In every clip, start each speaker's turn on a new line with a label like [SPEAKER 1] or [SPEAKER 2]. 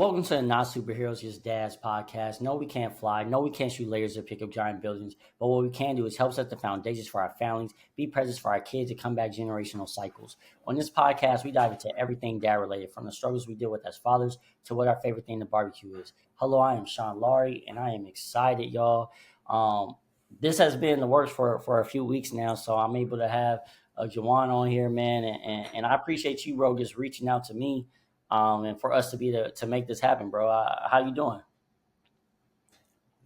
[SPEAKER 1] welcome to the Not Superheroes Just Dads podcast. No, we can't fly. No, we can't shoot lasers or pick up giant buildings. But what we can do is help set the foundations for our families, be present for our kids, and combat generational cycles. On this podcast, we dive into everything dad related, from the struggles we deal with as fathers to what our favorite thing to barbecue is. Hello, I am Sean Laurie, and I am excited, y'all. This has been in the works for a few weeks now, so I'm able to have Jawan on here, man, and I appreciate you, bro, just reaching out to me and for us to be to make this happen, bro. How you doing?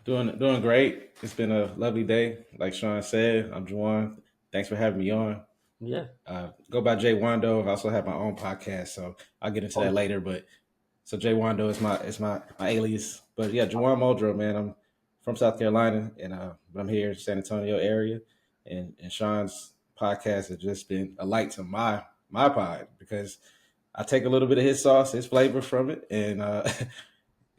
[SPEAKER 2] Doing great. It's been a lovely day. Like Sean said, I'm Jawan. Thanks for having me on.
[SPEAKER 1] Yeah.
[SPEAKER 2] Go by Jay Wando. I also have my own podcast, so I'll get into
[SPEAKER 1] Oh,
[SPEAKER 2] that later. But so Jay Wando is my alias. But yeah, Jawan Muldrow, man. I'm from South Carolina, and but I'm here in San Antonio area. And Sean's podcast has just been a light to my pod because I take a little bit of his sauce, his flavor from it, and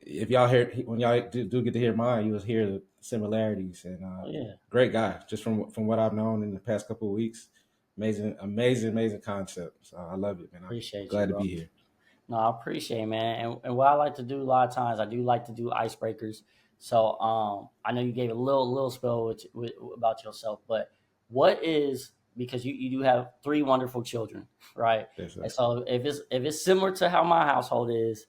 [SPEAKER 2] if y'all hear when y'all do get to hear mine, you will hear the similarities. And
[SPEAKER 1] yeah.
[SPEAKER 2] great guy, just from what I've known in the past couple of weeks. Amazing concept. So I love it, man. I'm
[SPEAKER 1] Appreciate you,
[SPEAKER 2] glad to
[SPEAKER 1] bro.
[SPEAKER 2] be here.
[SPEAKER 1] No, I appreciate it, man. And what I like to do a lot of times, I do like to do icebreakers. So I know you gave a little spell about yourself, but what is, because you do have three wonderful children, right?
[SPEAKER 2] Yes,
[SPEAKER 1] And
[SPEAKER 2] sir.
[SPEAKER 1] so if it's similar to how my household is,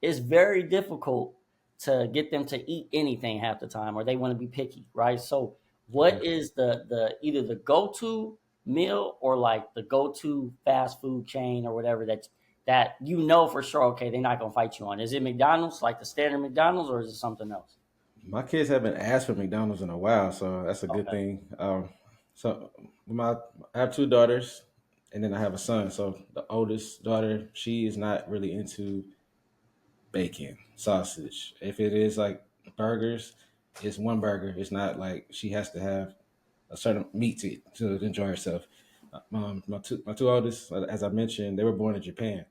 [SPEAKER 1] it's very difficult to get them to eat anything half the time, or they want to be picky, right? So
[SPEAKER 2] Okay.
[SPEAKER 1] what is the either the go-to meal or like the go-to fast food chain or whatever that you know for sure, okay, they're not gonna fight you on? Is it McDonald's, like the standard McDonald's, or is it something else?
[SPEAKER 2] My kids haven't asked for McDonald's in a while, so that's a good
[SPEAKER 1] Okay.
[SPEAKER 2] thing. So my I have two daughters, and then I have a son. So the oldest daughter, she is not really into bacon, sausage. If it is like burgers, it's one burger. It's not like she has to have a certain meat to enjoy herself. My two oldest, as I mentioned, they were born in Japan,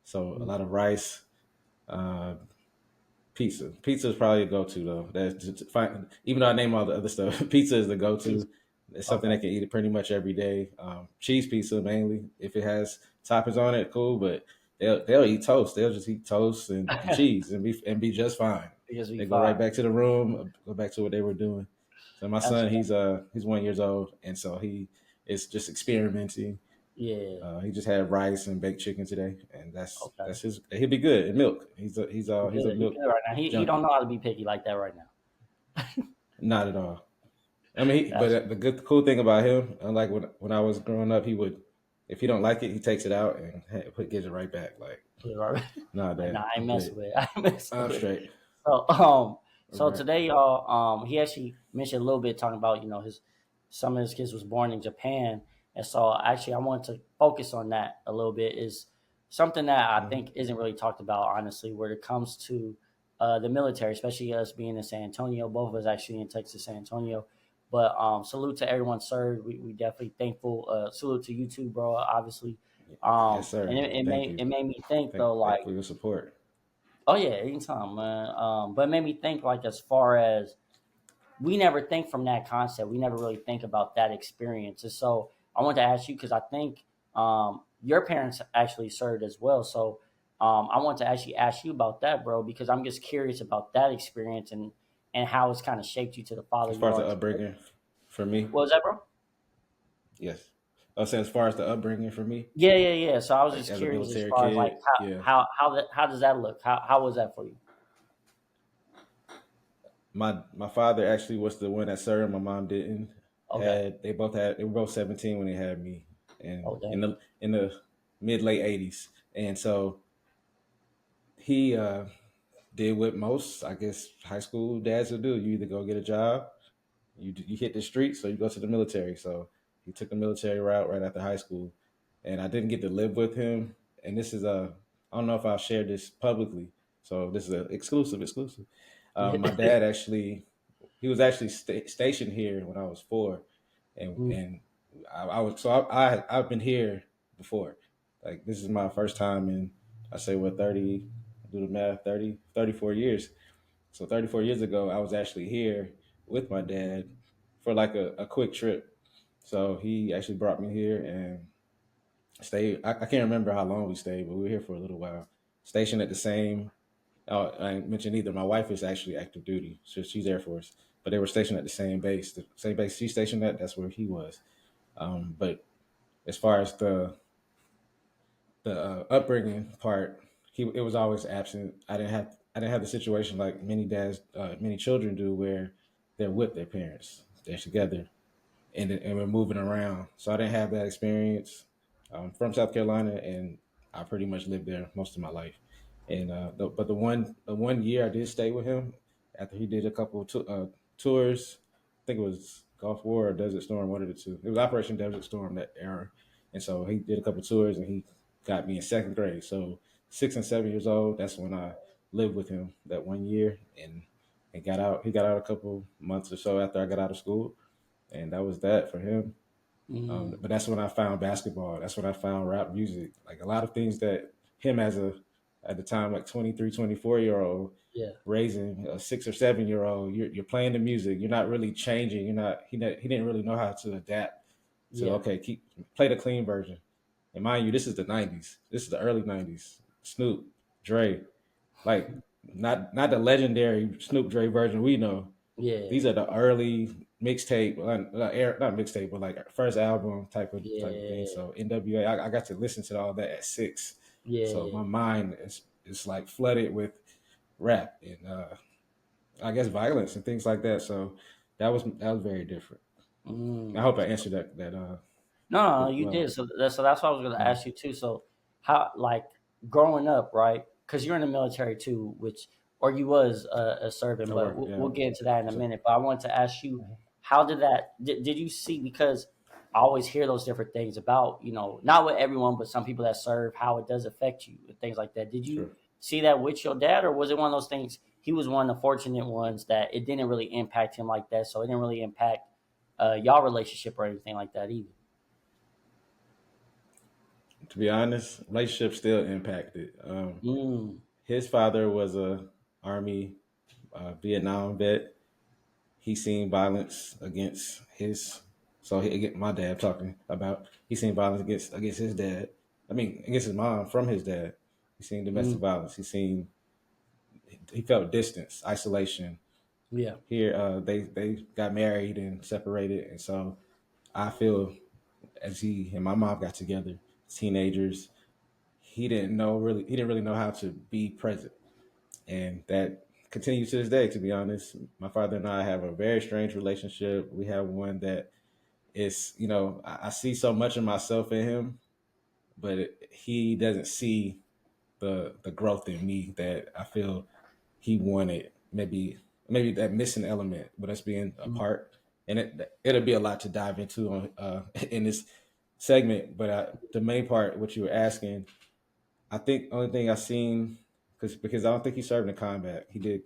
[SPEAKER 2] so a
[SPEAKER 1] Mhm.
[SPEAKER 2] lot of rice, uh, pizza. Pizza is probably a go to though. That's fine. Even though I name all the other stuff, pizza is the go
[SPEAKER 1] Pizza.
[SPEAKER 2] to. It's something
[SPEAKER 1] Okay.
[SPEAKER 2] they can eat it pretty much every day. Cheese pizza mainly. If it has toppings on it, cool. But they'll eat toast. They'll just eat toast and cheese and be just fine.
[SPEAKER 1] Because we
[SPEAKER 2] They go right
[SPEAKER 1] fine.
[SPEAKER 2] back to the room, go back to what they were doing. So my
[SPEAKER 1] That's
[SPEAKER 2] son, he's 1 year old, and so he is just experimenting.
[SPEAKER 1] yeah.
[SPEAKER 2] He just had rice and baked chicken today, and
[SPEAKER 1] Okay.
[SPEAKER 2] that's his. He'll be good and milk. He's a
[SPEAKER 1] He
[SPEAKER 2] milk
[SPEAKER 1] good right now. He
[SPEAKER 2] junkie.
[SPEAKER 1] don't know how to be picky like that right now.
[SPEAKER 2] Not at all. I mean, but
[SPEAKER 1] That's
[SPEAKER 2] the cool thing about him, unlike when I was growing up, he would, if he don't like it, he takes it out and gives it right back. Like,
[SPEAKER 1] right.
[SPEAKER 2] nah,
[SPEAKER 1] Like,
[SPEAKER 2] dad,
[SPEAKER 1] nah, I ain't
[SPEAKER 2] I'm
[SPEAKER 1] messing
[SPEAKER 2] good.
[SPEAKER 1] with it. I ain't messing
[SPEAKER 2] I'm
[SPEAKER 1] with it.
[SPEAKER 2] straight.
[SPEAKER 1] So
[SPEAKER 2] All
[SPEAKER 1] so
[SPEAKER 2] right.
[SPEAKER 1] today, y'all, he actually mentioned a little bit talking about, his some of his kids was born in Japan. And so actually I wanted to focus on that a little bit, is something that I
[SPEAKER 2] Mhm.
[SPEAKER 1] think isn't really talked about, honestly, where it comes to the military, especially us being in San Antonio. Both of us actually in Texas, San Antonio. But salute to everyone served. We definitely thankful. Salute to you too, bro, obviously.
[SPEAKER 2] Yes,
[SPEAKER 1] And
[SPEAKER 2] sir.
[SPEAKER 1] it
[SPEAKER 2] Thank
[SPEAKER 1] made
[SPEAKER 2] you.
[SPEAKER 1] it made me think though,
[SPEAKER 2] Thank
[SPEAKER 1] like,
[SPEAKER 2] for your support.
[SPEAKER 1] oh yeah, anytime, man. But it made me think, like, as far as we never think from that concept. We never really think about that experience. And so I want to ask you, because I think your parents actually served as well. So I want to actually ask you about that, bro, because I'm just curious about that experience and how it's kind of shaped you to the father
[SPEAKER 2] As far
[SPEAKER 1] you
[SPEAKER 2] as
[SPEAKER 1] are
[SPEAKER 2] the
[SPEAKER 1] today.
[SPEAKER 2] upbringing for me,
[SPEAKER 1] What was that, bro?
[SPEAKER 2] yes. I was saying as far as the upbringing for me,
[SPEAKER 1] Yeah, yeah, yeah. So I was
[SPEAKER 2] like
[SPEAKER 1] just
[SPEAKER 2] as a
[SPEAKER 1] curious as
[SPEAKER 2] military
[SPEAKER 1] far as like
[SPEAKER 2] kid, yeah.
[SPEAKER 1] how does that look? How was that for you?
[SPEAKER 2] My father actually was the one that served. My mom didn't.
[SPEAKER 1] Okay.
[SPEAKER 2] They were both 17 when they had me, and
[SPEAKER 1] Oh, dang.
[SPEAKER 2] in the mid late 80s, and so he did what most, I guess, high school dads would do. You either go get a job, you hit the streets, or you go to the military. So he took the military route right after high school, and I didn't get to live with him. And this is a I don't know if I'll share this publicly, so this is an exclusive. My dad actually he was actually stationed here when I was 4,
[SPEAKER 1] Mm,
[SPEAKER 2] and I was I've been here before. Like this is my first time in I say what 30 do the math 34 years. So 34 years ago I was actually here with my dad for like a quick trip. So he actually brought me here and stayed. I can't remember how long we stayed, but we were here for a little while. Stationed at the same I didn't mention either. My wife is actually active duty, so she's Air Force, but they were stationed at the same base she's stationed at. That's where he was. But as far as the upbringing part, it was always absent. I didn't have the situation like many dads, many children do, where they're with their parents, they're together, and we're moving around. So I didn't have that experience. I'm from South Carolina, and I pretty much lived there most of my life. And but the one year I did stay with him after he did a couple of tours. I think it was Gulf War or Desert Storm, one of the two. It was Operation Desert Storm that era, and so he did a couple of tours, and he got me in second grade. So 6 and 7 years old, that's when I lived with him that one year, and got out. He got out a couple months or so after I got out of school, and that was that for him.
[SPEAKER 1] Mm,
[SPEAKER 2] But that's when I found basketball. That's when I found rap music. Like a lot of things that him as a at the time like 23, 24 year old
[SPEAKER 1] yeah,
[SPEAKER 2] raising a 6 or 7 year old, you're playing the music. You're not really changing. You're not he didn't really know how to adapt to
[SPEAKER 1] yeah,
[SPEAKER 2] okay keep play the clean version. And mind you, this is the '90s. This is the early '90s. Snoop, Dre, like not the legendary Snoop Dre version we know.
[SPEAKER 1] yeah,
[SPEAKER 2] These are the early mixtape, not mixtape, but like first album type of thing.
[SPEAKER 1] yeah,
[SPEAKER 2] So NWA, I got to listen to all that at 6. So
[SPEAKER 1] yeah.
[SPEAKER 2] my mind is like flooded with rap and I guess violence and things like that. So that was very different. I
[SPEAKER 1] Mm.
[SPEAKER 2] hope I answered that
[SPEAKER 1] No, no, no, you
[SPEAKER 2] well.
[SPEAKER 1] did. So that's what I was going to
[SPEAKER 2] Mhm.
[SPEAKER 1] ask you too. So how, like, growing up, right? Because you're in the military too, which or you was a servant,
[SPEAKER 2] I
[SPEAKER 1] but
[SPEAKER 2] work,
[SPEAKER 1] we'll
[SPEAKER 2] yeah.
[SPEAKER 1] get into that in a
[SPEAKER 2] So,
[SPEAKER 1] minute. But I wanted to ask you, how did that? Did you see? Because I always hear those different things about not with everyone, but some people that serve, how it does affect you and things like that. Did you
[SPEAKER 2] sure.
[SPEAKER 1] see that with your dad, or was it one of those things? He was one of the fortunate ones that it didn't really impact him like that, so it didn't really impact y'all relationship or anything like that either.
[SPEAKER 2] To be honest, relationship still impacted.
[SPEAKER 1] Mm,
[SPEAKER 2] His father was a army Vietnam vet. He seen violence against his. So again, my dad talking about he seen violence against his dad. I mean, against his mom from his dad. He seen domestic
[SPEAKER 1] mm,
[SPEAKER 2] violence. He felt distance, isolation.
[SPEAKER 1] yeah.
[SPEAKER 2] Here, they got married and separated, and so I feel as he and my mom got together, teenagers, he didn't really know how to be present, and that continues to this day. To be honest, my father and I have a very strange relationship. We have one that is, I see so much of myself in him, but he doesn't see the growth in me that I feel he wanted. Maybe that missing element with us being
[SPEAKER 1] Mm,
[SPEAKER 2] apart, and it'll be a lot to dive into on in this segment. But the main part, what you were asking, I think only thing I seen because I don't think he served in combat. He did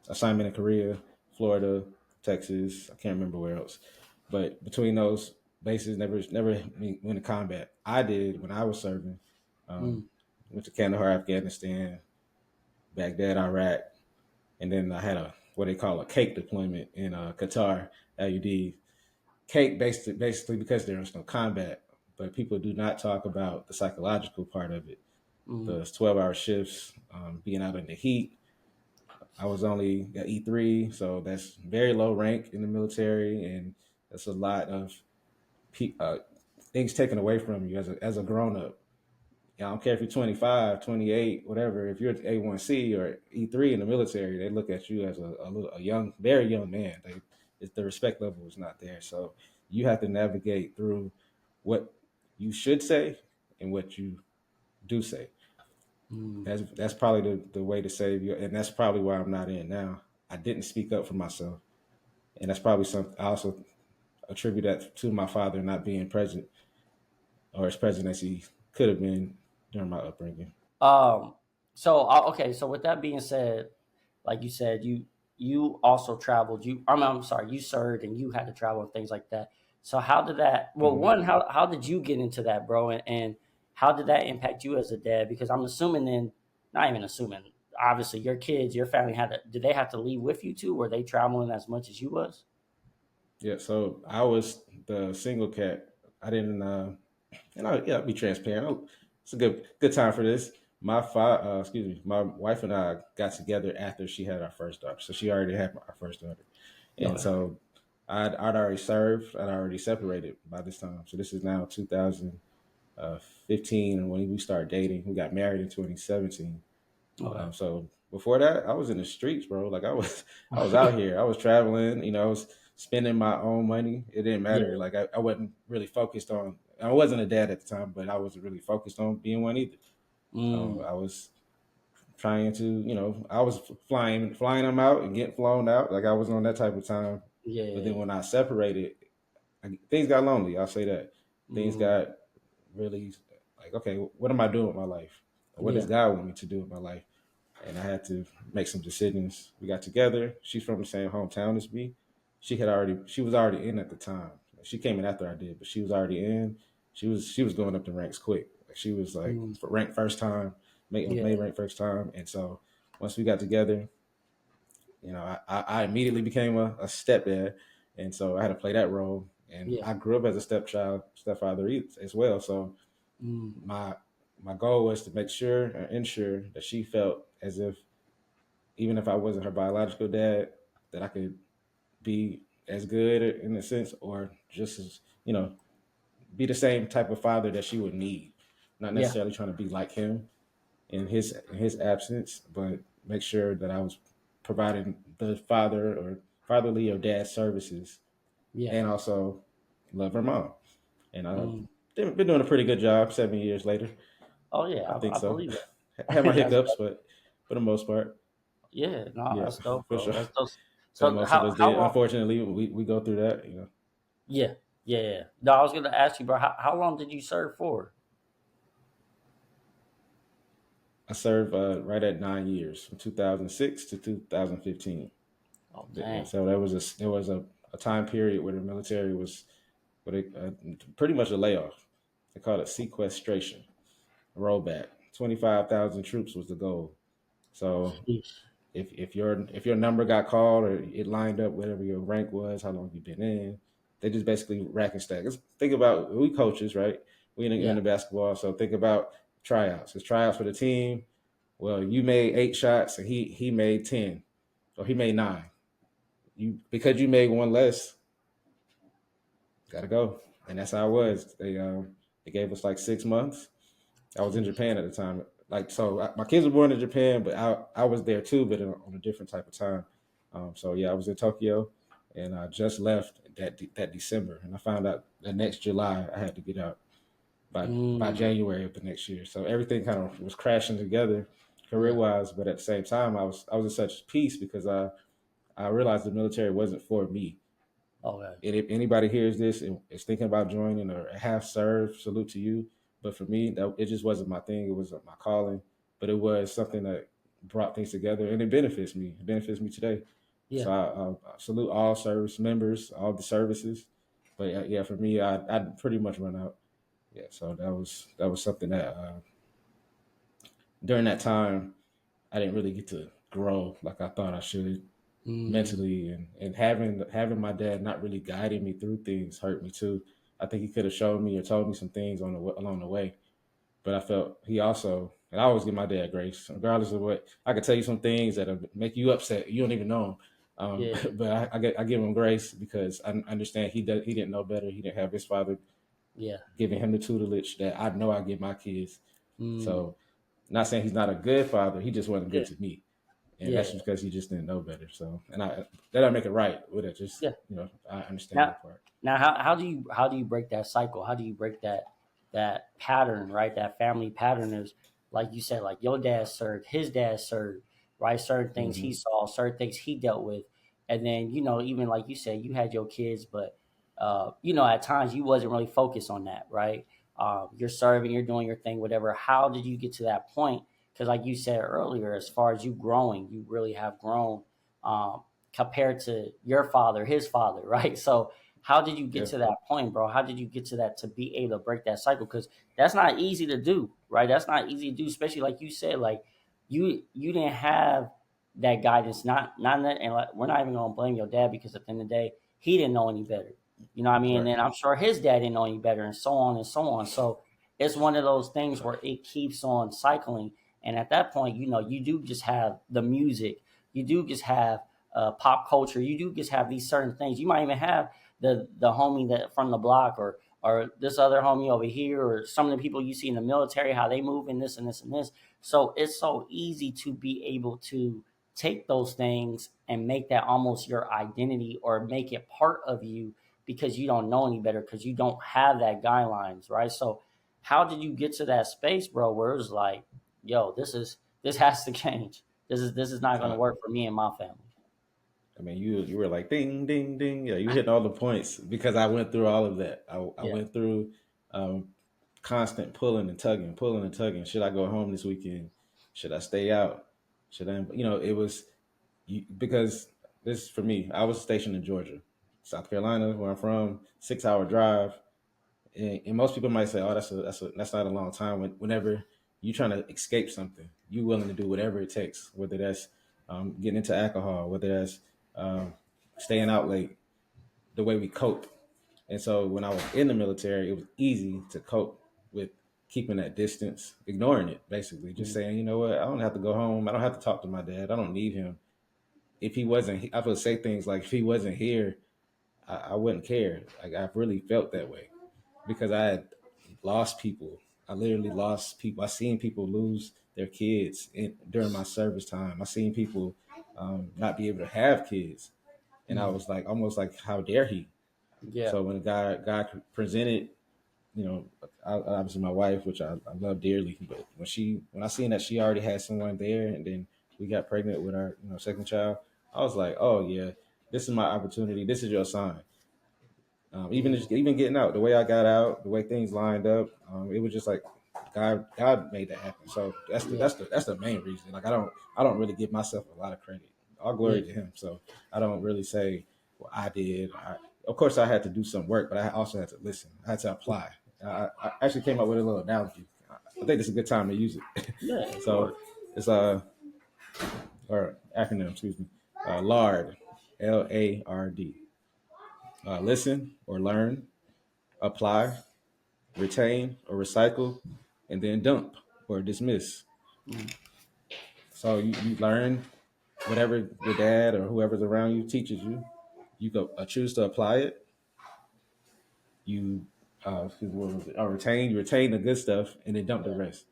[SPEAKER 2] assignment in Korea, Florida, Texas. I can't remember where else. But between those bases, never went to combat. I did when I was serving. Um,
[SPEAKER 1] mm,
[SPEAKER 2] went to Kandahar, Afghanistan, Baghdad, Iraq, and then I had a what they call a cake deployment in Qatar, LUD. Cake basically because there was no combat, but people do not talk about the psychological part of it.
[SPEAKER 1] mm,
[SPEAKER 2] The 12-hour shifts, being out in the heat, I was only at E3, so that's very low rank in the military, and that's a lot of things taken away from you as a grown up. I don't care if you're 25, 28, whatever. If you're A1C or E3 in the military, they look at you as a young, very young man. The respect level is not there, so you have to navigate through what you should say and what you do say.
[SPEAKER 1] mm.
[SPEAKER 2] That's probably the way to save you, and that's probably why I'm not in now. I didn't speak up for myself, and that's probably something I also attribute that to my father not being present or as present as he could have been during my upbringing.
[SPEAKER 1] Um. Okay. So with that being said, like you said, you also traveled. I'm sorry. You served and you had to travel and things like that. So how did that? Well,
[SPEAKER 2] Hmm.
[SPEAKER 1] one, how did you get into that, bro? And how did that impact you as a dad? Because I'm assuming then, not even assuming. Obviously, your kids, your family had to. Did they have to leave with you too? Were they traveling as much as you was?
[SPEAKER 2] Yeah, so I was the single cat. I didn't, and I'll be transparent. It's a good time for this. my wife and I got together after she had our first daughter. So she already had our first daughter, and
[SPEAKER 1] Okay.
[SPEAKER 2] so I'd already served. I'd already separated by this time. So this is now 2015, and when we started dating, we got married in 2017.
[SPEAKER 1] Okay.
[SPEAKER 2] So before that, I was in the streets, bro. Like I was out here. I was traveling. I was spending my own money. It didn't
[SPEAKER 1] Yeah.
[SPEAKER 2] matter. Like I wasn't really focused on. I wasn't a dad at the time, but I wasn't really focused on being one either.
[SPEAKER 1] Mm.
[SPEAKER 2] I was trying to, I was flying them out and getting flown out. Like I was on that type of time. But then
[SPEAKER 1] Yeah.
[SPEAKER 2] when I separated, things got lonely. I'll say that. Things
[SPEAKER 1] Mm.
[SPEAKER 2] got really like, okay, what am I doing with my life? What does
[SPEAKER 1] Yeah.
[SPEAKER 2] God want me to do with my life? And I had to make some decisions. We got together. She's from the same hometown as me. She was already in at the time. She came in after I did, but she was already in. She was going up the ranks quick. Like she was like
[SPEAKER 1] Mm.
[SPEAKER 2] ranked first time,
[SPEAKER 1] Yeah.
[SPEAKER 2] made rank first time. And so once we got together, I immediately became a stepdad, and so I had to play that role. And
[SPEAKER 1] Yeah.
[SPEAKER 2] I grew up as a stepfather as well. So
[SPEAKER 1] Mm.
[SPEAKER 2] my my goal was to make sure or ensure that she felt as if even if I wasn't her biological dad, that I could be as good in a sense, or just as be the same type of father that she would need. Not
[SPEAKER 1] Yeah.
[SPEAKER 2] necessarily trying to be like him in his absence, but make sure that I was providing the father or fatherly or dad services,
[SPEAKER 1] Yeah.
[SPEAKER 2] and also love her mom. And I've
[SPEAKER 1] Mm.
[SPEAKER 2] been doing a pretty good job 7 years later.
[SPEAKER 1] Oh yeah,
[SPEAKER 2] I think
[SPEAKER 1] I
[SPEAKER 2] so.
[SPEAKER 1] believe
[SPEAKER 2] Had my
[SPEAKER 1] that.
[SPEAKER 2] hiccups, but for the most part,
[SPEAKER 1] Yeah, no,
[SPEAKER 2] yeah,
[SPEAKER 1] that's dope,
[SPEAKER 2] for
[SPEAKER 1] bro.
[SPEAKER 2] sure.
[SPEAKER 1] That's dope.
[SPEAKER 2] I think
[SPEAKER 1] So
[SPEAKER 2] most of
[SPEAKER 1] how
[SPEAKER 2] us
[SPEAKER 1] how
[SPEAKER 2] did.
[SPEAKER 1] long?
[SPEAKER 2] Unfortunately, we go through that.
[SPEAKER 1] Yeah, yeah, yeah. No, I was gonna ask you, bro. How long did you serve for?
[SPEAKER 2] I served right at 9 years, from 2006 to 2015.
[SPEAKER 1] Oh
[SPEAKER 2] And
[SPEAKER 1] dang.
[SPEAKER 2] so there was a time period where the military was pretty much a layoff. They called it sequestration, a rollback. 25,000 troops was the goal. So
[SPEAKER 1] Sheesh.
[SPEAKER 2] if your number got called or it lined up whatever your rank was, how long you've been in, they just basically rack and stack. Think about we coaches, right? We in
[SPEAKER 1] Yeah,
[SPEAKER 2] the basketball, so think about tryouts. It's tryouts for the team. Well, you made 8 shots and he made 10, or he made 9. Because you made one less, gotta go. And that's how it was. They gave us like 6 months. I was in
[SPEAKER 1] sheesh.
[SPEAKER 2] Japan at the time. Like so, my kids were born in Japan, but I was there too, but on a different type of time. So yeah, I was in Tokyo, and I just left that December, and I found out the next July I had to get out by
[SPEAKER 1] Mm,
[SPEAKER 2] January of the next year. So everything kind of was crashing together, career
[SPEAKER 1] yeah.
[SPEAKER 2] wise, but at the same time, I was in such peace because I realized the military wasn't for me.
[SPEAKER 1] Okay.
[SPEAKER 2] And if anybody hears this and is thinking about joining or have served, salute to you. But for me, it just wasn't my thing. It wasn't my calling, but it was something that brought things together, and it benefits me. It benefits me today.
[SPEAKER 1] Yeah.
[SPEAKER 2] So I salute all service members, all the services. But yeah, for me, I pretty much run out. Yeah, so that was something that during that time I didn't really get to grow like I thought I should
[SPEAKER 1] Mm,
[SPEAKER 2] mentally, and having my dad not really guiding me through things hurt me too. I think he could have showed me or told me some things along the way, but I felt he also, and I always give my dad grace regardless of what. I could tell you some things that'll make you upset, you don't even know him.
[SPEAKER 1] yeah.
[SPEAKER 2] But I give him grace because I understand he didn't know better. He didn't have his father
[SPEAKER 1] Yeah.
[SPEAKER 2] giving him the tutelage that I know I give my kids.
[SPEAKER 1] Mm,
[SPEAKER 2] So not saying he's not a good father, he just wasn't
[SPEAKER 1] yeah.
[SPEAKER 2] good to me, and
[SPEAKER 1] Yeah.
[SPEAKER 2] that's just because he just didn't know better. So, and that I make it right with it. Just
[SPEAKER 1] Yeah.
[SPEAKER 2] I understand
[SPEAKER 1] Now,
[SPEAKER 2] that part.
[SPEAKER 1] now, how do you break that cycle? How do you break that pattern, right? That family pattern is like you said, like your dad served, his dad served, right? Certain things he
[SPEAKER 2] Hmm.
[SPEAKER 1] saw, certain things he dealt with, and then even like you said, you had your kids, but at times you wasn't really focused on that, right? You're serving, you're doing your thing, whatever. How did you get to that point? Because like you said earlier, as far as you growing, you really have grown. Compared to your father, his father, right? So how did you get
[SPEAKER 2] Yeah,
[SPEAKER 1] to that point, bro? How did you get to that to be able to break that cycle? Because that's not easy to do, right? That's not easy to do, especially like you said, like you didn't have that guidance. Not that, and like, we're not even gonna blame your dad because at the end of the day, he didn't know any better. You know what I mean? And
[SPEAKER 2] right.
[SPEAKER 1] then I'm sure his dad didn't know any better, and so on and so on. So it's one of those things where it keeps on cycling. And at that point, you do just have the music, you do just have pop culture, you do just have these certain things. You might even have the homie that from the block, or this other homie over here, or some of the people you see in the military, how they move in this and this and this. So it's so easy to be able to take those things and make that almost your identity, or make it part of you, because you don't know any better, because you don't have that guidelines, right? So how did you get to that space, bro, where it was like, yo, this has to change. This is not going to
[SPEAKER 2] Uh,
[SPEAKER 1] work for me and my family.
[SPEAKER 2] I mean, you were like ding ding ding. Yeah, you hitting all the points because I went through all of that. I
[SPEAKER 1] Yeah.
[SPEAKER 2] went through um, constant pulling and tugging, pulling and tugging. Should I go home this weekend? Should I stay out? Should I? It was because this for me. I was stationed in Georgia, South Carolina, where I'm from. 6 hour drive, and most people might say, "Oh, that's not a long time." Whenever you're trying to escape something, you're willing to do whatever it takes, whether that's getting into alcohol, whether that's um, staying out late, the way we cope. And so when I was in the military, it was easy to cope with keeping that distance, ignoring it, basically, just
[SPEAKER 1] Mm.
[SPEAKER 2] saying, you know what, I don't have to go home. I don't have to talk to my dad. I don't need him. If he wasn't, I would say things like, if he wasn't here, I wouldn't care. Like I really felt that way because I had lost people. I literally lost people. I seen people lose their kids during my service time. I seen people not be able to have kids, and I
[SPEAKER 1] Mm.
[SPEAKER 2] was like, almost like, how dare he?
[SPEAKER 1] Yeah.
[SPEAKER 2] So when God presented, obviously my wife, which I love dearly, but when I seen that she already had someone there, and then we got pregnant with our second child, I was like, oh yeah, this is my opportunity. This is your sign.
[SPEAKER 1] Mm.
[SPEAKER 2] Even getting out, the way I got out, the way things lined up, it was just like God made that happen. So
[SPEAKER 1] Yeah.
[SPEAKER 2] that's the main reason. Like I don't really give myself a lot of credit. All
[SPEAKER 1] Yeah.
[SPEAKER 2] glory to Him. So I don't really say, well, I did. Of course, I had to do some work, but I also had to listen. I had to apply. I actually came up with a little analogy. I think it's a good time to use it.
[SPEAKER 1] Yeah. Of
[SPEAKER 2] So
[SPEAKER 1] course.
[SPEAKER 2] it's or acronym, excuse me, LARD, LARD. Listen or learn, apply, retain or recycle, and then dump or dismiss.
[SPEAKER 1] Mm.
[SPEAKER 2] So you learn whatever your dad or whoever's around you teaches you. You go choose to apply it. You what was it? Retain. You retain the good stuff and then dump the rest.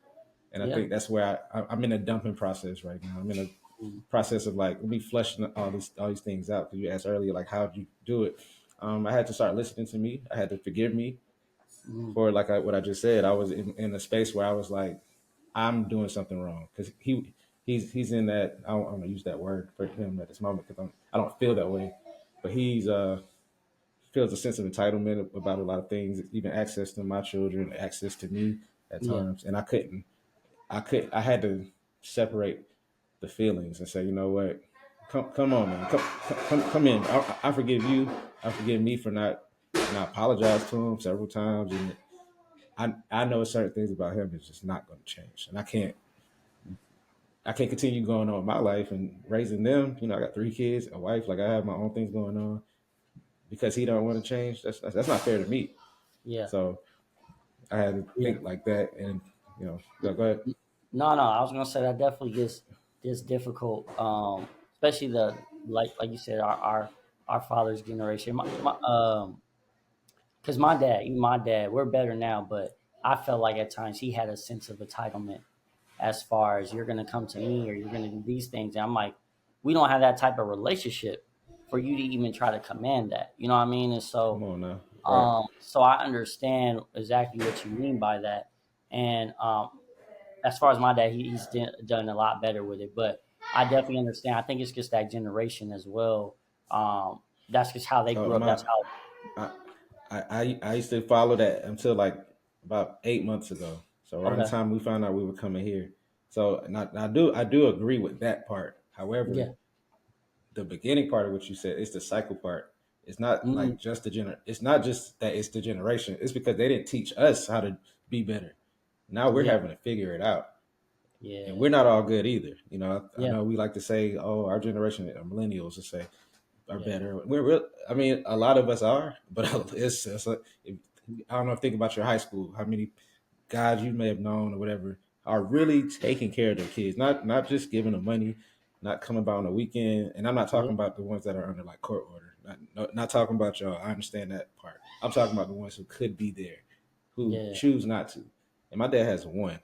[SPEAKER 2] And I
[SPEAKER 1] Yeah.
[SPEAKER 2] think that's where I'm in a dumping process right now. I'm in a
[SPEAKER 1] Mm.
[SPEAKER 2] process of like me flushing all these things out. Because you asked earlier, like, how did you do it? I had to start listening to me. I had to forgive me
[SPEAKER 1] Mm.
[SPEAKER 2] for what I just said. I was in a space where I was like, I'm doing something wrong because he's in that. I don't want to use that word for him at this moment because I don't feel that way, but he's feels a sense of entitlement about a lot of things, even access to my children, access to me at
[SPEAKER 1] Yeah.
[SPEAKER 2] times, and I had to separate the feelings and say, you know what, come on, man, come in. I forgive you. I forgive me for not, and I apologize to him several times, and I know certain things about him is just not going to change, and I can't continue going on with my life and raising them. I got 3 kids, a wife, like I have my own things going on because he don't want to change. That's not fair to me.
[SPEAKER 1] Yeah.
[SPEAKER 2] So I had to
[SPEAKER 1] Yeah.
[SPEAKER 2] think like that, and go ahead.
[SPEAKER 1] No, no, I was gonna say that definitely gets difficult. Especially the, like you said, our father's generation. Because my dad, we're better now, but I felt like at times he had a sense of entitlement, as far as, you're gonna come to me or you're gonna do these things. And I'm like, we don't have that type of relationship for you to even try to command that. You know what I mean? And
[SPEAKER 2] Come
[SPEAKER 1] so,
[SPEAKER 2] on now, right?
[SPEAKER 1] so I understand exactly what you mean by that. And as far as my dad, done a lot better with it. But I definitely understand. I think it's just that generation as well. That's just how they
[SPEAKER 2] So
[SPEAKER 1] grew up.
[SPEAKER 2] my
[SPEAKER 1] That's how.
[SPEAKER 2] I, I used to follow that until like about 8 months ago. So around the
[SPEAKER 1] Okay.
[SPEAKER 2] time we found out we were coming here. So and I do agree with that part. However,
[SPEAKER 1] Yeah.
[SPEAKER 2] the beginning part of what you said is the cycle part. It's not
[SPEAKER 1] Mm.
[SPEAKER 2] like just it's not just that it's the generation. It's because they didn't teach us how to be better. Now we're
[SPEAKER 1] Yeah.
[SPEAKER 2] having to figure it out. And
[SPEAKER 1] Yeah.
[SPEAKER 2] we're not all good either. I
[SPEAKER 1] Yeah.
[SPEAKER 2] know we like to say, oh, our generation, millennials, to say are
[SPEAKER 1] Yeah.
[SPEAKER 2] better. We're real. I mean, a lot of us are, but it's like, I don't know. Think about your high school. How many guys you may have known or whatever are really taking care of their kids, not just giving them money, not coming by on the weekend. And I'm not
[SPEAKER 1] Yeah.
[SPEAKER 2] talking about the ones that are under like court order. Not talking about y'all. I understand that part. I'm talking about the ones who could be there, who
[SPEAKER 1] Yeah.
[SPEAKER 2] choose not to. And my dad has one.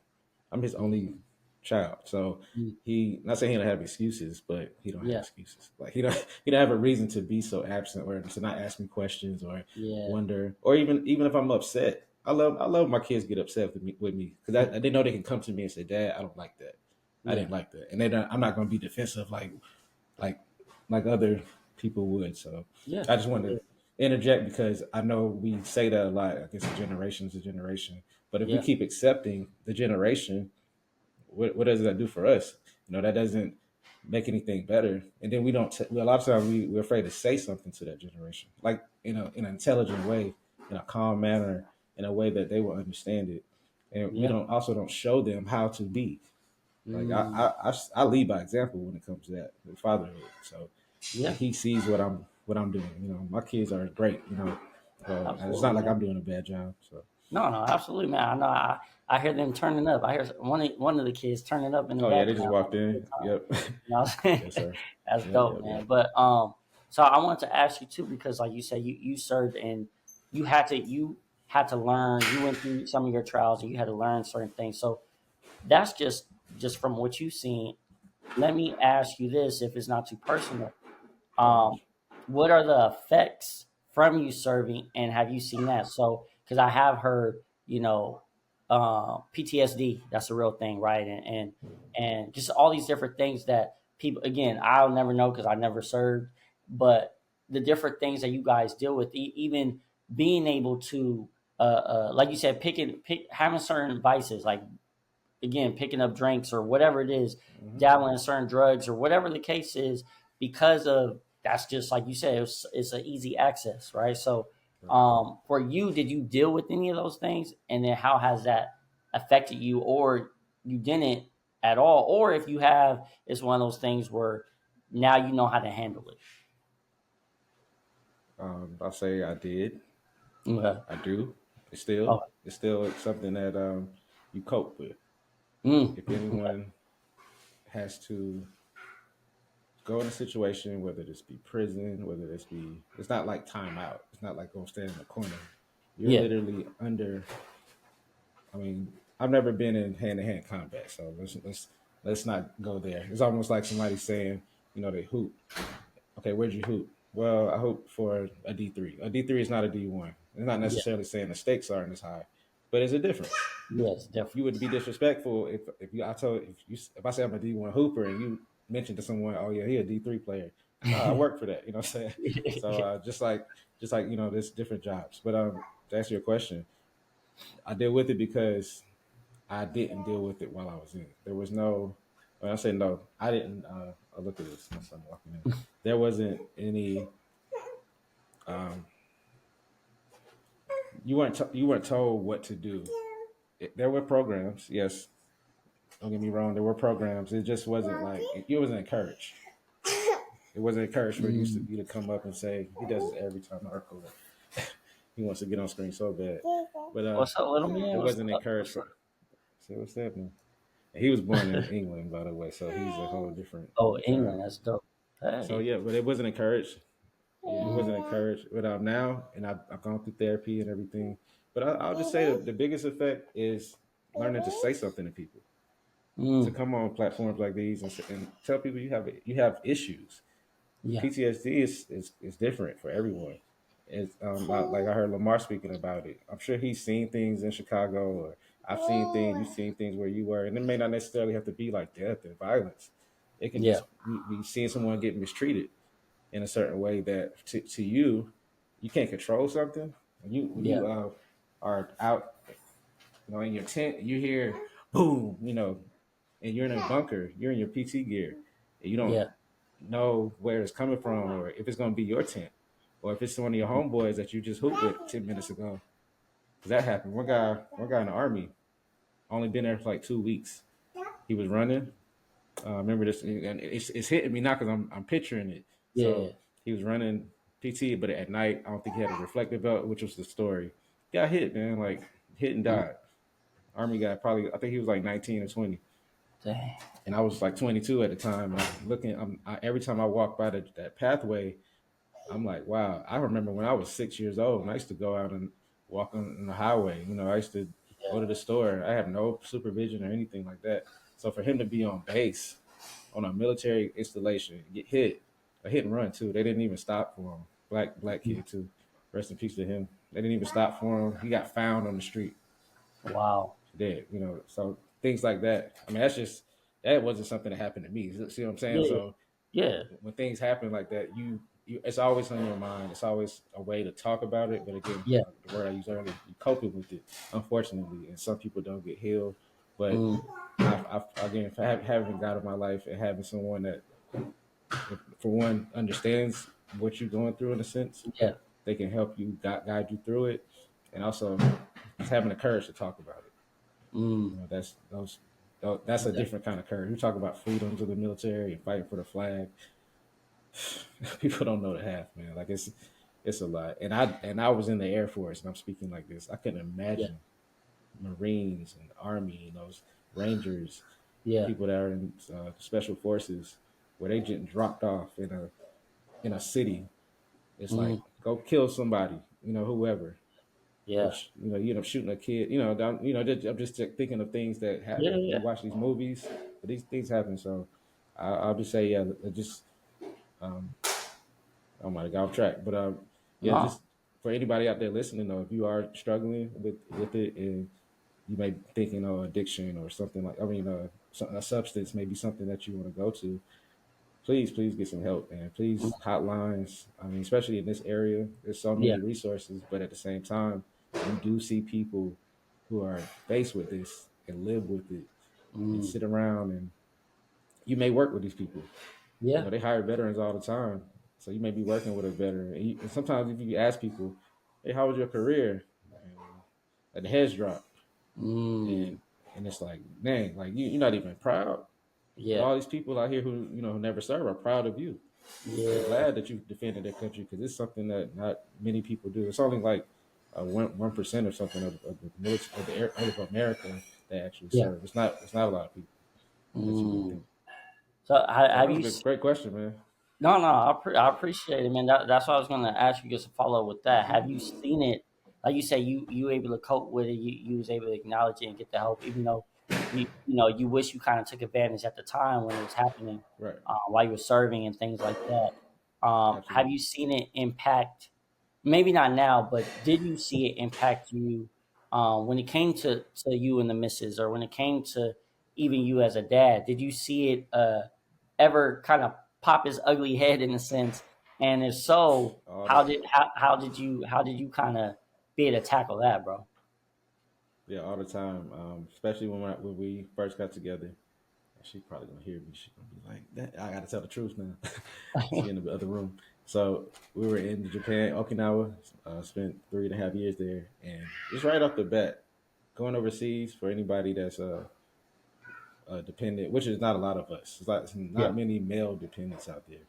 [SPEAKER 2] I'm his only
[SPEAKER 1] Mm,
[SPEAKER 2] child, so
[SPEAKER 1] mm,
[SPEAKER 2] he, not saying he don't have excuses, but he don't have
[SPEAKER 1] yeah.
[SPEAKER 2] excuses. Like he don't have a reason to be so absent or to not ask me questions or
[SPEAKER 1] Yeah.
[SPEAKER 2] wonder, or even if I'm upset. I love my kids get upset with me because they know they can come to me and say, Dad, I don't like that. I
[SPEAKER 1] Yeah.
[SPEAKER 2] didn't like that, and I'm not going to be defensive like like other people would. So
[SPEAKER 1] Yeah.
[SPEAKER 2] I just wanted
[SPEAKER 1] Yeah.
[SPEAKER 2] to interject because I know we say that a lot. I guess a generation is a generation, but if we
[SPEAKER 1] Yeah.
[SPEAKER 2] keep accepting the generation, what does that do for us? That doesn't make anything better. And then we don't. A lot of times we're afraid to say something to that generation, like in an intelligent way, in a calm manner, in a way that they will understand it. And we
[SPEAKER 1] Yeah.
[SPEAKER 2] don't show them how to be. Like
[SPEAKER 1] Mm,
[SPEAKER 2] I lead by example when it comes to that with fatherhood. So
[SPEAKER 1] yeah.
[SPEAKER 2] he sees what I'm doing. My kids are great. And it's
[SPEAKER 1] Absolutely,
[SPEAKER 2] not like
[SPEAKER 1] man.
[SPEAKER 2] I'm doing a bad job. So
[SPEAKER 1] No, no, absolutely, man. I know. I hear them turning up. I hear one of the kids turning up in the
[SPEAKER 2] oh yeah, they just
[SPEAKER 1] background.
[SPEAKER 2] walked
[SPEAKER 1] Having a good
[SPEAKER 2] in.
[SPEAKER 1] time.
[SPEAKER 2] Yep.
[SPEAKER 1] You know what I'm saying?
[SPEAKER 2] Yes, sir.
[SPEAKER 1] That's
[SPEAKER 2] Yep,
[SPEAKER 1] dope,
[SPEAKER 2] yep, yep.
[SPEAKER 1] man. But so I wanted to ask you too because, like you said, you served and you had to learn. You went through some of your trials and you had to learn certain things. So that's just from what you've seen. Let me ask you this, if it's not too personal.
[SPEAKER 2] Uh-huh.
[SPEAKER 1] Um, what are the effects from you serving, and have you seen that? So, because I have heard, PTSD, that's a real thing, right? And just all these different things that people, again, I'll never know because I never served, but the different things that you guys deal with, even being able to, like you said, having certain vices, like again, picking up drinks or whatever it is,
[SPEAKER 2] Hmm.
[SPEAKER 1] dabbling in certain drugs or whatever the case is, because of that's just like you said, it's an easy access, right? So,
[SPEAKER 2] Right.
[SPEAKER 1] for you, did you deal with any of those things, and then how has that affected you, or you didn't at all, or if you have, it's one of those things where now you know how to handle it.
[SPEAKER 2] I'll say I did.
[SPEAKER 1] Okay.
[SPEAKER 2] I do. It's
[SPEAKER 1] Oh.
[SPEAKER 2] still it's still something that you cope with.
[SPEAKER 1] Mm.
[SPEAKER 2] If anyone has to go in a situation, whether this be prison, whether this be, it's not like timeout. It's not like go stand in the corner. You're
[SPEAKER 1] Yeah.
[SPEAKER 2] literally under. I mean, I've never been in hand to hand combat, so let's not go there. It's almost like somebody saying, they hoop. Okay, where'd you hoop? Well, I hoop for a D3. A D3 is not a D1. It's not
[SPEAKER 1] Yeah.
[SPEAKER 2] necessarily saying the stakes aren't as high, but it's a difference.
[SPEAKER 1] Yes,
[SPEAKER 2] You
[SPEAKER 1] definitely.
[SPEAKER 2] would be disrespectful if I say I'm a D1 hooper and you mentioned to someone, oh yeah, he a D3 player. No, I work for that. You know what I'm saying? So just like there's different jobs. But to answer your question, I deal with it because I didn't deal with it while I was in it. There was no. When I say no, I didn't. Look at this. My son walking in. There wasn't any. Um, you weren't told what to do. There were programs, yes. Don't get me wrong. There were programs. It just wasn't like it wasn't encouraged. It wasn't encouraged for
[SPEAKER 1] Mm.
[SPEAKER 2] you to come up and say he does this every time I record. He wants to get on screen so bad, but
[SPEAKER 1] What's up, little
[SPEAKER 2] it
[SPEAKER 1] man? What's
[SPEAKER 2] wasn't
[SPEAKER 1] up?
[SPEAKER 2] encouraged
[SPEAKER 1] What's
[SPEAKER 2] for.
[SPEAKER 1] up?
[SPEAKER 2] Say what's happening. And he was born in England, by the way, so he's a whole different
[SPEAKER 1] Oh,
[SPEAKER 2] guy.
[SPEAKER 1] England, that's dope.
[SPEAKER 2] So
[SPEAKER 1] Hey.
[SPEAKER 2] yeah, but it wasn't encouraged. Yeah, it
[SPEAKER 1] Mm.
[SPEAKER 2] wasn't encouraged. But now, and I've gone through therapy and everything. But I'll just say the biggest effect is learning to say something to people, to
[SPEAKER 1] Mm.
[SPEAKER 2] come on platforms like these and tell people you have issues.
[SPEAKER 1] Yeah.
[SPEAKER 2] PTSD is different for everyone. It's like I heard Lamar speaking about it. I'm sure he's seen things in Chicago, or I've seen things. You've seen things where you were, and it may not necessarily have to be like death and violence. It can
[SPEAKER 1] Yeah.
[SPEAKER 2] just be seeing someone get mistreated in a certain way that to you, you can't control something. When you
[SPEAKER 1] Yeah.
[SPEAKER 2] are out, in your tent, you hear boom, and you're in a bunker, you're in your PT gear, and you don't
[SPEAKER 1] Yeah.
[SPEAKER 2] know where it's coming from, or if it's going to be your tent, or if it's one of your homeboys that you just hooped with 10 minutes ago. Because that happened. One guy in the army only been there for like 2 weeks. He was running. Remember this, and it's hitting me now because I'm picturing it.
[SPEAKER 1] Yeah.
[SPEAKER 2] So he was running PT, but at night I don't think he had a reflective belt, which was the story. Got hit, man, like hit and
[SPEAKER 1] Mm.
[SPEAKER 2] died. Army guy, probably I think he was like 19 or 20,
[SPEAKER 1] Dang.
[SPEAKER 2] and I was like 22 at the time. And I'm looking, every time I walk by that pathway, I'm like, wow. I remember when I was 6 years old, and I used to go out and walk on the highway. You know, I used to go
[SPEAKER 1] Yeah.
[SPEAKER 2] to the store. I had no supervision or anything like that. So for him to be on base on a military installation, get hit, a hit and run too. They didn't even stop for him. Black kid too. Rest in peace to him. They didn't even stop for him. He got found on the street
[SPEAKER 1] Wow.
[SPEAKER 2] dead. You know, so things like that. I mean, that wasn't something that happened to me. See what I'm saying?
[SPEAKER 1] Yeah.
[SPEAKER 2] So
[SPEAKER 1] Yeah.
[SPEAKER 2] when things happen like that, it's always on your mind. It's always a way to talk about it. But again,
[SPEAKER 1] Yeah.
[SPEAKER 2] the word I used earlier, you coping with it, unfortunately, and some people don't get healed. But
[SPEAKER 1] Mm,
[SPEAKER 2] again, for having God in my life and having someone that, for one, understands what you're going through in a sense,
[SPEAKER 1] yeah.
[SPEAKER 2] they can help you guide you through it, and also just having the courage to talk about it.
[SPEAKER 1] Mm,
[SPEAKER 2] You know, that's a different kind of courage. We talk about freedoms of the military and fighting for the flag. People don't know the half, man. Like it's a lot. And I was in the Air Force, and I'm speaking like this. I couldn't
[SPEAKER 1] yeah.
[SPEAKER 2] imagine Marines and Army and those Rangers,
[SPEAKER 1] Yeah.
[SPEAKER 2] people that are in special forces, where they get dropped off in a city. It's
[SPEAKER 1] Mm,
[SPEAKER 2] like go kill somebody, whoever.
[SPEAKER 1] yeah.
[SPEAKER 2] You end up shooting a kid. I'm just thinking of things that
[SPEAKER 1] Yeah.
[SPEAKER 2] happen. We
[SPEAKER 1] Yeah.
[SPEAKER 2] watch these movies, but these things happen. So I'll just say, yeah, just um, I might have got off track, but yeah,
[SPEAKER 1] No.
[SPEAKER 2] just for anybody out there listening, though, if you are struggling with it and you may be thinking, addiction or something like, a substance may be something that you want to go to. Please get some help, and
[SPEAKER 1] Mm,
[SPEAKER 2] please hotlines. I mean, especially in this area, there's so
[SPEAKER 1] yeah.
[SPEAKER 2] many resources, but at the same time, you do see people who are faced with this and live with it and
[SPEAKER 1] Mm,
[SPEAKER 2] sit around, and you may work with these people.
[SPEAKER 1] yeah.
[SPEAKER 2] They hire veterans all the time, so you may be working with a veteran. And sometimes if you ask people, "Hey, how was your career?" and the heads drop,
[SPEAKER 1] Mm,
[SPEAKER 2] and it's like, dang, like you're not even proud. But
[SPEAKER 1] yeah.
[SPEAKER 2] all these people out here who never serve are proud of you. They're
[SPEAKER 1] Yeah.
[SPEAKER 2] glad that you defended their country because it's something that not many people do. It's only like 1% or something of the military of America that actually
[SPEAKER 1] Yeah.
[SPEAKER 2] serve. It's not a lot of people that you would
[SPEAKER 1] Mm.
[SPEAKER 2] think.
[SPEAKER 1] So
[SPEAKER 2] So that
[SPEAKER 1] have
[SPEAKER 2] was a
[SPEAKER 1] you?
[SPEAKER 2] great question, man.
[SPEAKER 1] No, no, I appreciate it, man. That's what I was gonna ask you just to follow up with that. Have you seen it? Like you say, you able to cope with it. You was able to acknowledge it and get the help, even though you wish you kind of took advantage at the time when it was happening,
[SPEAKER 2] Right,
[SPEAKER 1] while you were serving and things like that. Have
[SPEAKER 2] absolutely.
[SPEAKER 1] you seen it impact? Maybe not now, but did you see it impact you when it came to you and the missus, or when it came to even you as a dad? Did you see it ever kind of pop his ugly head in a sense? And if so,
[SPEAKER 2] All the
[SPEAKER 1] how did you kind of be able to tackle that, bro?
[SPEAKER 2] Yeah, all the time. Especially when we first got together. She probably gonna hear me. She gonna be like, "That I gotta tell the truth now." She in the other room. So we were in Japan, Okinawa. Spent 3.5 years there, and just right off the bat, going overseas for anybody that's dependent, which is not a lot of us. It's
[SPEAKER 1] Yeah.
[SPEAKER 2] not many male dependents out there,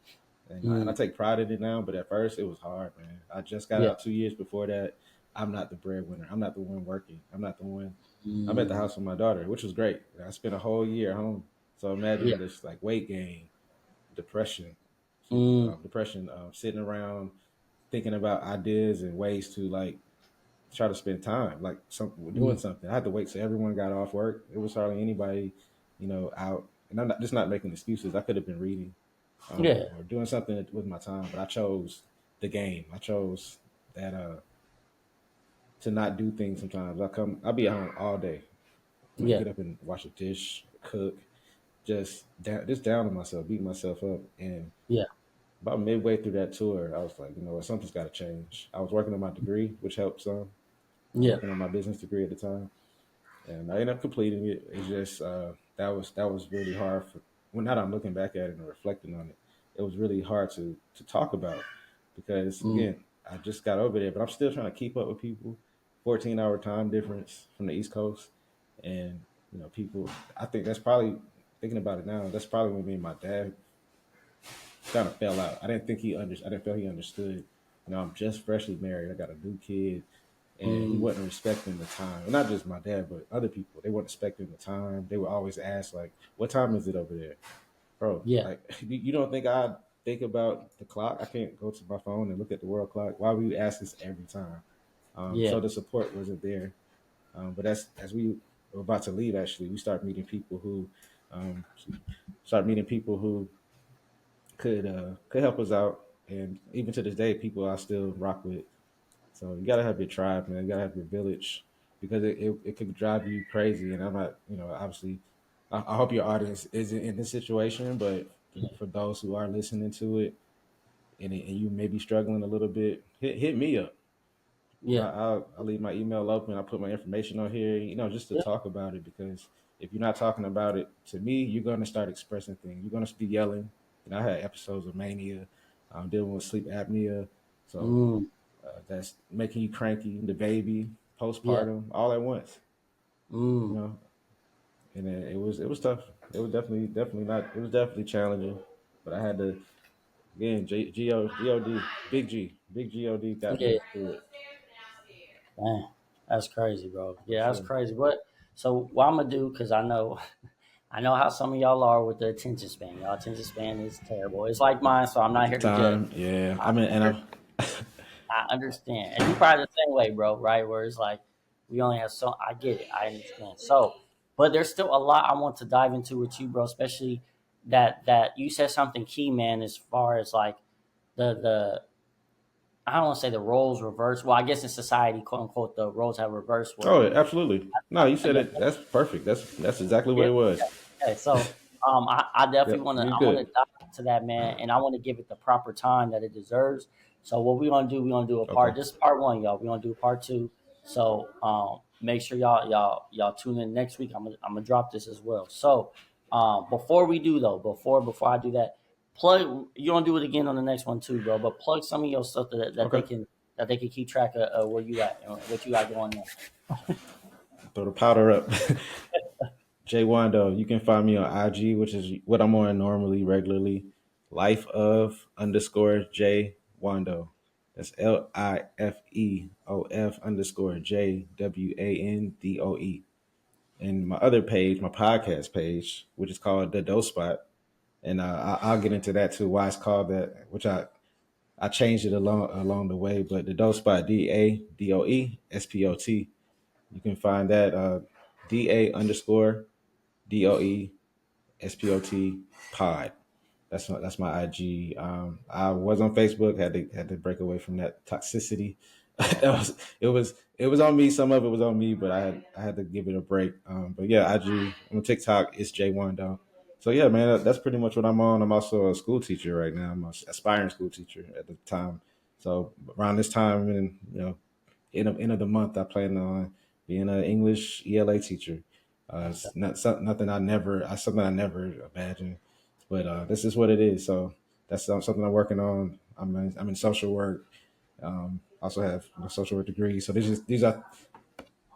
[SPEAKER 2] and I
[SPEAKER 1] Mm,
[SPEAKER 2] take pride in it now. But at first, it was hard, man. I just got
[SPEAKER 1] yeah.
[SPEAKER 2] out 2 years before that. I'm not the breadwinner. I'm not the one working. I'm not the one. I'm at the
[SPEAKER 1] Mm,
[SPEAKER 2] house with my daughter, which was great. I spent a whole year at home. So
[SPEAKER 1] yeah.
[SPEAKER 2] imagine this like weight gain, depression,
[SPEAKER 1] Mm,
[SPEAKER 2] sitting around thinking about ideas and ways to like try to spend time, like something doing
[SPEAKER 1] mm,
[SPEAKER 2] something. I had to wait till everyone got off work. It was hardly anybody, out. And I'm not just not making excuses. I could have been reading
[SPEAKER 1] yeah.
[SPEAKER 2] or doing something with my time, but I chose the game. I chose that to not do things. Sometimes I'll be at home all day. I
[SPEAKER 1] Yeah.
[SPEAKER 2] get up and wash a dish, cook, just down on myself, beating myself up. And
[SPEAKER 1] Yeah.
[SPEAKER 2] about midway through that tour, I was like, something's got to change. I was working on my degree, which helped some. I was
[SPEAKER 1] Yeah.
[SPEAKER 2] working on my business degree at the time, and I ended up completing it. It's just that was really hard for. Well, now that I'm looking back at it and reflecting on it, it was really hard to talk about because
[SPEAKER 1] Mm,
[SPEAKER 2] again, I just got over there, but I'm still trying to keep up with people. 14-hour time difference from the East Coast, and people. I think that's probably thinking about it now. That's probably when me and my dad kind of fell out. I didn't feel he understood. I'm just freshly married. I got a new kid, and he
[SPEAKER 1] Mm,
[SPEAKER 2] wasn't respecting the time. And not just my dad, but other people. They weren't respecting the time. They would always ask like, "What time is it over there, bro?"
[SPEAKER 1] yeah,
[SPEAKER 2] Like, you don't think I think about the clock? I can't go to my phone and look at the world clock. Why would you ask this every time?
[SPEAKER 1] yeah,
[SPEAKER 2] So the support wasn't there. But as we were about to leave, actually, we started meeting people who um, could help us out, and even to this day, people I still rock with. So you gotta have your tribe, man. You gotta have your village because it could drive you crazy. And I'm not, obviously, I hope your audience isn't in this situation, but
[SPEAKER 1] yeah,
[SPEAKER 2] for those who are listening to it and you may be struggling a little bit, hit me up.
[SPEAKER 1] yeah,
[SPEAKER 2] I'll leave my email open. I'll put my information on here, just to
[SPEAKER 1] yeah,
[SPEAKER 2] talk about it because if you're not talking about it to me, you're gonna start expressing things. You're gonna be yelling. And I had episodes of mania, dealing with sleep apnea, so
[SPEAKER 1] mm,
[SPEAKER 2] that's making you cranky. The baby,
[SPEAKER 1] yeah,
[SPEAKER 2] postpartum, all at once. You
[SPEAKER 1] mm,
[SPEAKER 2] know, and it was tough. It was definitely not. It was definitely challenging, but I had to again God, big God got
[SPEAKER 1] yeah.
[SPEAKER 2] me through it
[SPEAKER 1] Man, that's crazy, bro.
[SPEAKER 2] for
[SPEAKER 1] Yeah, that's
[SPEAKER 2] sure.
[SPEAKER 1] crazy. So what I'm gonna do? Because I know, I know how some of y'all are with the attention span. Y'all attention span is terrible. It's like mine, so I'm not here to judge.
[SPEAKER 2] Time, yeah.
[SPEAKER 1] I'm
[SPEAKER 2] I mean, and
[SPEAKER 1] here.
[SPEAKER 2] I'm
[SPEAKER 1] I understand, and you probably the same way, bro. Right? Where it's like we only have so. I get it. I understand. So, but there's still a lot I want to dive into with you, bro. Especially that you said something key, man. As far as like the I don't want to say the roles reversed. Well, I guess in society, quote unquote, the roles have reversed. Where
[SPEAKER 2] oh, absolutely. No, you said
[SPEAKER 1] yeah,
[SPEAKER 2] it. That's perfect. That's exactly what
[SPEAKER 1] yeah,
[SPEAKER 2] it was.
[SPEAKER 1] okay, so I definitely
[SPEAKER 2] Yep,
[SPEAKER 1] want to
[SPEAKER 2] you're
[SPEAKER 1] I want to
[SPEAKER 2] good.
[SPEAKER 1] dive into that, man, and I want to give it the proper time that it deserves. So what we're gonna do? We're gonna do a
[SPEAKER 2] Okay.
[SPEAKER 1] part. This is part one, y'all. We're gonna do part two. So make sure y'all tune in next week. I'm gonna drop this as well. So before we do though, before I do that, plug. You're gonna do it again on the next one too, bro. But plug some of your stuff
[SPEAKER 2] Okay.
[SPEAKER 1] that they can keep track of where you at and what you got going on.
[SPEAKER 2] Throw the powder up. Jay Wando. You can find me on IG, which is what I'm on normally, regularly. Life of underscore J Wando. That's LIFEOF underscore JWANDOE. And my other page, my podcast page, which is called The Dough Spot. And I'll get into that too. Why it's called that, which I changed it along the way. But the Dough Spot, DADOESPOT. You can find that DA underscore DOESPOT pod. That's my IG. I was on Facebook. Had to break away from that toxicity. It was on me. Some of it was on me, but I had to give it a break. But yeah, IG on TikTok it's J1 though. So yeah, man, that's pretty much what I'm on. I'm also a school teacher right now. I'm an aspiring school teacher at the time. So around this time, and end of the month, I plan on being an English ELA teacher. It's nothing something I never imagined, but this is what it is. So that's something I'm working on. I'm in social work. Also have a social work degree. So these are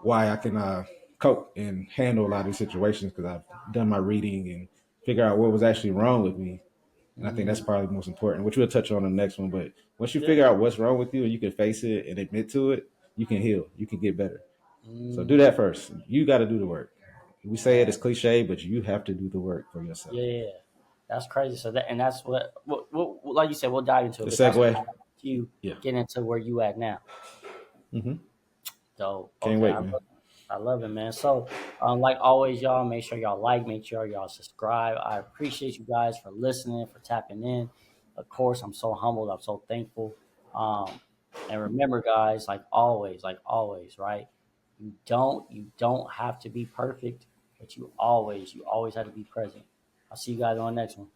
[SPEAKER 2] why I can cope and handle a lot of these situations because I've done my reading and figure out what was actually wrong with me. And I think that's
[SPEAKER 1] Mhm.
[SPEAKER 2] probably the most important, which we'll touch on in the next one. But once you
[SPEAKER 1] Yeah.
[SPEAKER 2] figure out what's wrong with you and you can face it and admit to it, you can heal. You can get better. So do
[SPEAKER 1] Mm,
[SPEAKER 2] that first. You got to do the work. We say it
[SPEAKER 1] man.
[SPEAKER 2] is cliche, but you have to do the work for yourself.
[SPEAKER 1] Yeah, that's crazy. So that and that's like you said, we'll dive into it.
[SPEAKER 2] The
[SPEAKER 1] But that's what
[SPEAKER 2] segue.
[SPEAKER 1] you
[SPEAKER 2] Yeah.
[SPEAKER 1] get into where you at now.
[SPEAKER 2] Hmm.
[SPEAKER 1] So
[SPEAKER 2] Can't
[SPEAKER 1] okay,
[SPEAKER 2] wait, man.
[SPEAKER 1] I love it, man. So like always, y'all make sure y'all like, make sure y'all subscribe. I appreciate you guys for listening, for tapping in. Of course, I'm so humbled. I'm so thankful. Um, and remember, guys, like always, right? You don't have to be perfect, but you always have to be present. I'll see you guys on the next one.